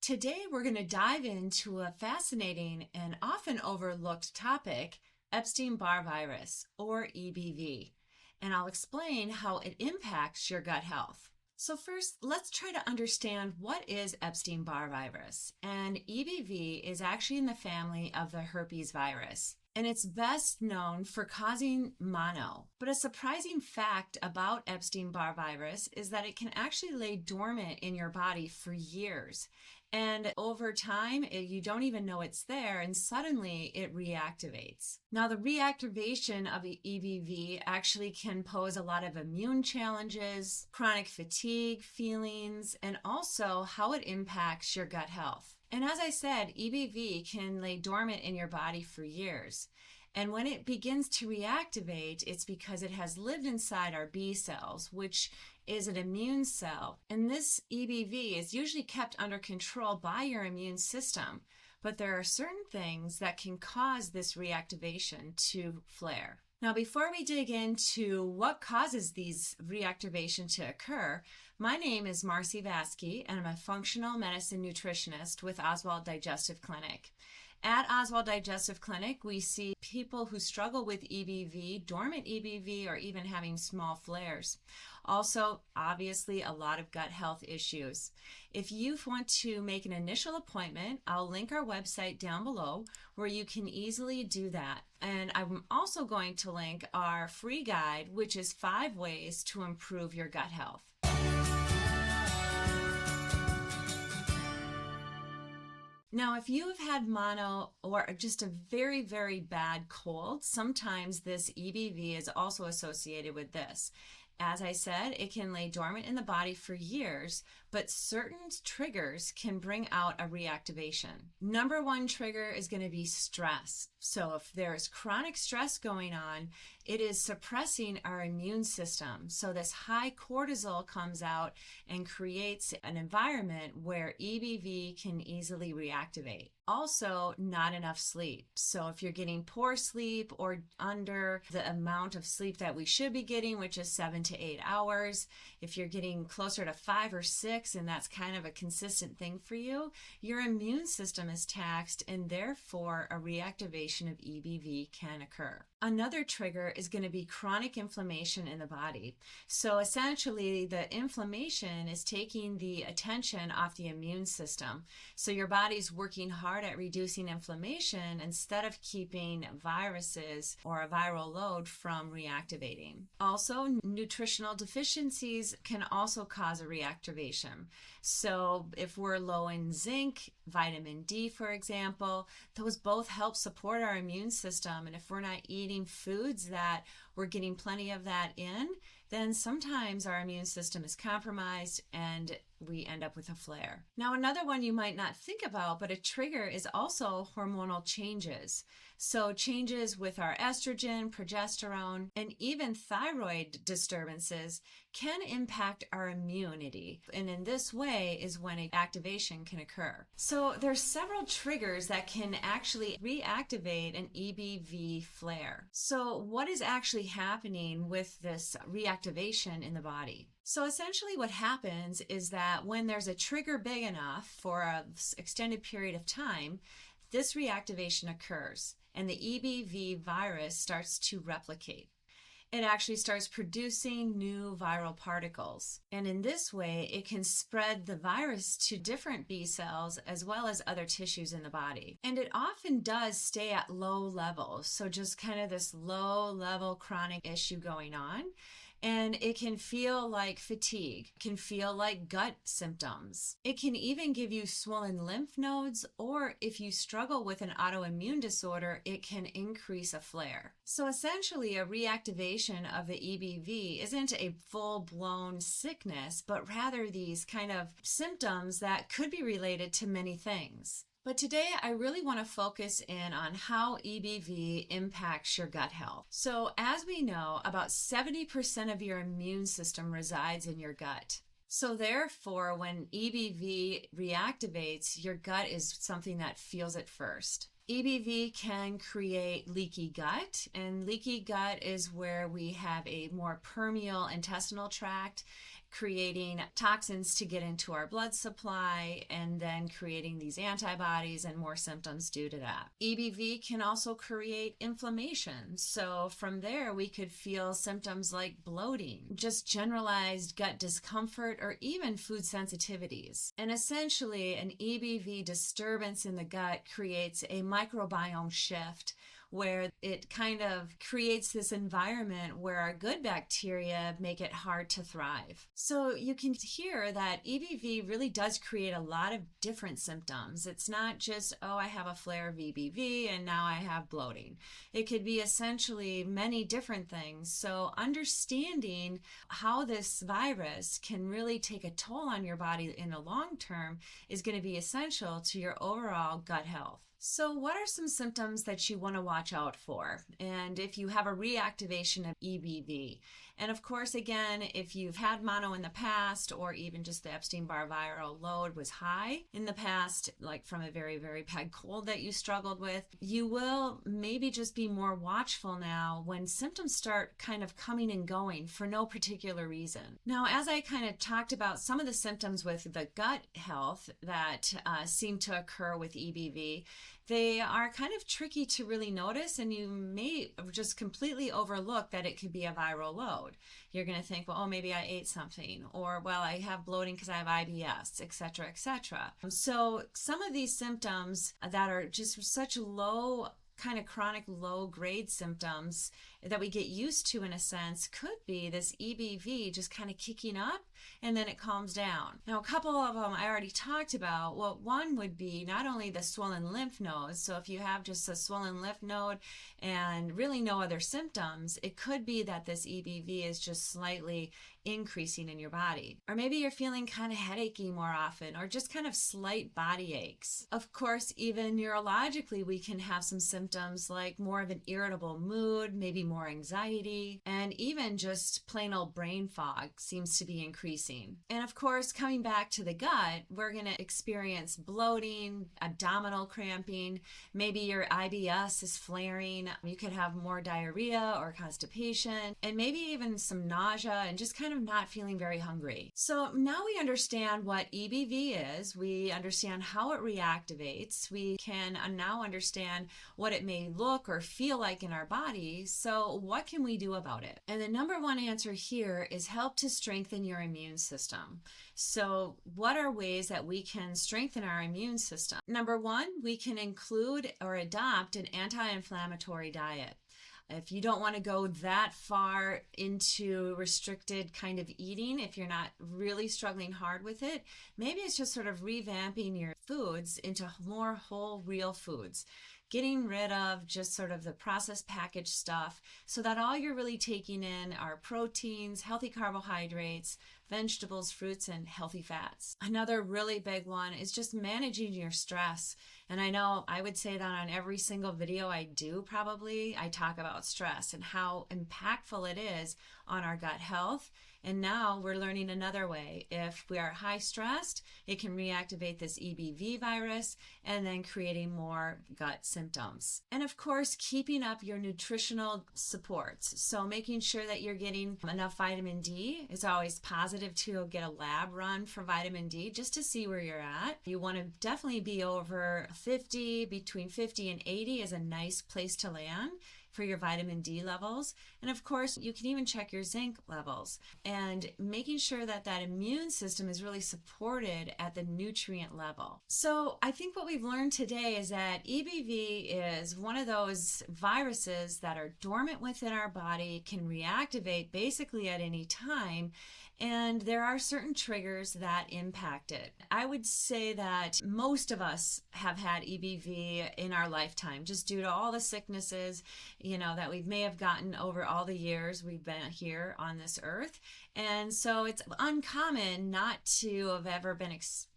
Today, we're going to dive into a fascinating and often overlooked topic, Epstein-Barr virus, or EBV, and I'll explain how it impacts your gut health. So first, let's try to understand what is Epstein-Barr virus. And EBV is actually in the family of the herpes virus, and it's best known for causing mono. But a surprising fact about Epstein-Barr virus is that it can actually lay dormant in your body for years. And over time, you don't even know it's there, and suddenly it reactivates. Now, the reactivation of EBV actually can pose a lot of immune challenges, chronic fatigue feelings, and also how it impacts your gut health. And as I said, EBV can lay dormant in your body for years. And when it begins to reactivate, it's because it has lived inside our B cells, which is an immune cell. And this EBV is usually kept under control by your immune system. But there are certain things that can cause this reactivation to flare. Now, before we dig into what causes these reactivation to occur, my name is Marcy Vasky, and I'm a functional medicine nutritionist with Oswald Digestive Clinic. At Oswald Digestive Clinic, we see people who struggle with EBV, dormant EBV, or even having small flares. Also, obviously, a lot of gut health issues. If you want to make an initial appointment, I'll link our website down below where you can easily do that. And I'm also going to link our free guide, which is 5 ways to improve your gut health. Now, if you have had mono or just a very, very bad cold, sometimes this EBV is also associated with this. As I said, it can lay dormant in the body for years, but certain triggers can bring out a reactivation. Number one trigger is going to be stress. So if there's chronic stress going on, it is suppressing our immune system. So this high cortisol comes out and creates an environment where EBV can easily reactivate. Also, not enough sleep. So if you're getting poor sleep or under the amount of sleep that we should be getting, which is 7 to 8 hours, if you're getting closer to 5 or 6, and that's kind of a consistent thing for you, your immune system is taxed, and therefore a reactivation of EBV can occur. Another trigger is going to be chronic inflammation in the body. So essentially, the inflammation is taking the attention off the immune system. So your body's working hard at reducing inflammation instead of keeping viruses or a viral load from reactivating. Also, nutritional deficiencies can also cause a reactivation. So if we're low in zinc, vitamin D, for example, those both help support our immune system. And if we're not eating foods that we're getting plenty of that in, then sometimes our immune system is compromised and we end up with a flare. Now, another one you might not think about, but a trigger is also hormonal changes. So changes with our estrogen, progesterone, and even thyroid disturbances can impact our immunity. And in this way is when an activation can occur. So there's several triggers that can actually reactivate an EBV flare. So what is actually happening with this reactivation in the body? So essentially what happens is that when there's a trigger big enough for an extended period of time, this reactivation occurs and the EBV virus starts to replicate. It actually starts producing new viral particles. And in this way, it can spread the virus to different B cells as well as other tissues in the body. And it often does stay at low levels. So just kind of this low level chronic issue going on. And it can feel like fatigue, can feel like gut symptoms. It can even give you swollen lymph nodes, or if you struggle with an autoimmune disorder, it can increase a flare. So essentially, a reactivation of the EBV isn't a full-blown sickness, but rather these kind of symptoms that could be related to many things. But today, I really want to focus in on how EBV impacts your gut health. So as we know, about 70% of your immune system resides in your gut. So therefore, when EBV reactivates, your gut is something that feels it first. EBV can create leaky gut, and leaky gut is where we have a more permeable intestinal tract, creating toxins to get into our blood supply, and then creating these antibodies and more symptoms due to that. EBV can also create inflammation. So from there, we could feel symptoms like bloating, just generalized gut discomfort, or even food sensitivities. And essentially, an EBV disturbance in the gut creates a microbiome shift where it kind of creates this environment where our good bacteria make it hard to thrive. So you can hear that EBV really does create a lot of different symptoms. It's not just, oh, I have a flare of EBV and now I have bloating. It could be essentially many different things. So understanding how this virus can really take a toll on your body in the long term is going to be essential to your overall gut health. So what are some symptoms that you want to watch out for? And if you have a reactivation of EBV, and of course, again, if you've had mono in the past, or even just the Epstein-Barr viral load was high in the past, like from a very, very bad cold that you struggled with, you will maybe just be more watchful now when symptoms start kind of coming and going for no particular reason. Now, as I kind of talked about some of the symptoms with the gut health that seem to occur with EBV, they are kind of tricky to really notice, and you may just completely overlook that it could be a viral load. You're going to think, well, oh, maybe I ate something, or, well, I have bloating because I have IBS, etc., etc. So some of these symptoms that are just such low, kind of chronic low-grade symptoms that we get used to in a sense could be this EBV just kind of kicking up and then it calms down. Now, a couple of them I already talked about. Well, one would be not only the swollen lymph nodes. So if you have just a swollen lymph node and really no other symptoms, it could be that this EBV is just slightly increasing in your body. Or maybe you're feeling kind of headachy more often, or just kind of slight body aches. Of course, even neurologically, we can have some symptoms like more of an irritable mood, maybe more anxiety, and even just plain old brain fog seems to be increasing. And of course, coming back to the gut, we're going to experience bloating, abdominal cramping, maybe your IBS is flaring, you could have more diarrhea or constipation, and maybe even some nausea and just kind of not feeling very hungry. So now we understand what EBV is, we understand how it reactivates, we can now understand what it may look or feel like in our body. So what can we do about it? And the number one answer here is help to strengthen your immune system. So what are ways that we can strengthen our immune system? Number one, we can include or adopt an anti-inflammatory diet. If you don't want to go that far into restricted kind of eating, if you're not really struggling hard with it, maybe it's just sort of revamping your foods into more whole, real foods. Getting rid of just sort of the processed packaged stuff so that all you're really taking in are proteins, healthy carbohydrates, vegetables, fruits, and healthy fats. Another really big one is just managing your stress. And I know I would say that on every single video I do probably, I talk about stress and how impactful it is on our gut health. And now we're learning another way. If we are high stressed, it can reactivate this EBV virus and then creating more gut symptoms. And of course, keeping up your nutritional supports. So making sure that you're getting enough vitamin D is always positive to get a lab run for vitamin D just to see where you're at. You want to definitely be over 50, between 50 and 80 is a nice place to land for your vitamin D levels. And of course, you can even check your zinc levels and making sure that that immune system is really supported at the nutrient level. So I think what we've learned today is that EBV is one of those viruses that are dormant within our body, can reactivate basically at any time, and there are certain triggers that impact it. I would say that most of us have had EBV in our lifetime, just due to all the sicknesses, that we may have gotten over all the years we've been here on this earth. And so it's uncommon not to have ever been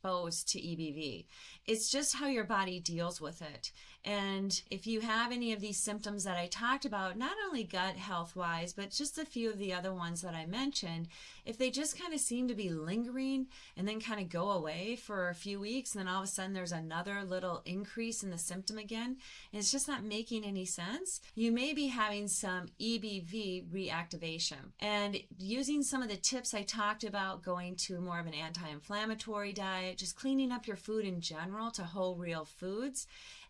exposed to EBV. It's just how your body deals with it. And if you have any of these symptoms that I talked about, not only gut health wise, but just a few of the other ones that I mentioned, if they just kind of seem to be lingering and then kind of go away for a few weeks, and then all of a sudden there's another little increase in the symptom again, and it's just not making any sense, you may be having some EBV reactivation. And using some of the tips I talked about, going to more of an anti-inflammatory diet, just cleaning up your food in general to whole real foods,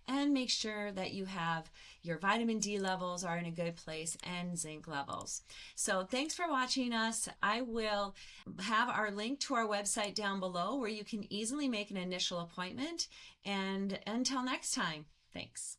and make sure that you have your vitamin D levels are in a good place and zinc levels. So thanks for watching us. I will have our link to our website down below where you can easily make an initial appointment. And until next time, thanks.